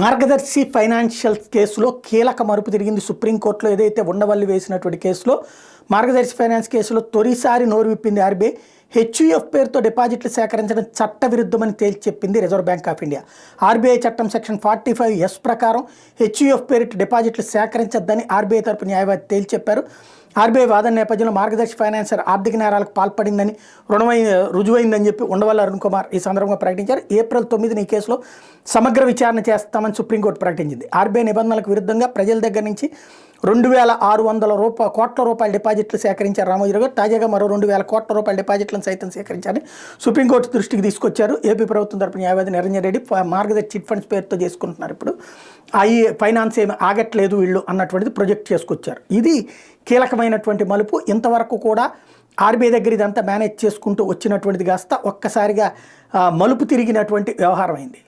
మార్గదర్శి financial కేసులో కీలక మలుపు తిరిగింది. సుప్రీంకోర్టులో ఏదైతే ఉండవల్లి వేసినటువంటి కేసులో మార్గదర్శి ఫైనాన్స్ కేసులో తొలిసారి నోరు విప్పింది ఆర్బీఐ. హెచ్యుఎఫ్ పేరుతో డిపాజిట్లు సేకరించడం చట్టవిరుద్ధమని తేల్చి చెప్పింది reserve bank of India. RBI చట్టం సెక్షన్ 45(s) ప్రకారం హెచ్యుఎఫ్ పేరిట డిపాజిట్లు సేకరించొద్దని ఆర్బీఐ తరపు న్యాయవాది తేల్చి చెప్పారు. ఆర్బీఐ వాదన నేపథ్యంలో మార్గదర్శి ఫైనాన్సర్ ఆర్థిక నేరాలకు పాల్పడిందని రుజువైందని చెప్పి ఉండవల్లి అరుణ్ కుమార్ ఈ సందర్భంగా ప్రకటించారు. ఏప్రిల్ 9న ఈ కేసులో సమగ్ర విచారణ చేస్తామని సుప్రీంకోర్టు ప్రకటించింది. ఆర్బీఐ నిబంధనలకు విరుద్ధంగా ప్రజల దగ్గర నుంచి 2,600 కోట్ల రూపాయల డిపాజిట్లు సేకరించారు రామోజీరావు గారు. తాజాగా మరో 2,000 కోట్ల రూపాయల డిపాజిట్లను సైతం సేకరించారని సుప్రీంకోర్టు దృష్టికి తీసుకొచ్చారు. ఏపీ ప్రభుత్వం తరపున న్యాయవాది నిరంజన్ రెడ్డి మార్గదర్శి చిట్ ఫండ్స్ పేరుతో చేసుకుంటున్నారు. ఇప్పుడు ఈ ఫైనాన్స్ ఏమి ఆగట్లేదు వీళ్ళు అన్నటువంటిది ప్రొజెక్ట్ చేసుకొచ్చారు. ఇది కీలకమైనటువంటి మలుపు. ఇంతవరకు కూడా ఆర్బీఐ దగ్గర ఇదంతా మేనేజ్ చేసుకుంటూ వచ్చినటువంటిది కాస్త ఒక్కసారిగా మలుపు తిరిగినటువంటి వ్యవహారం అయింది.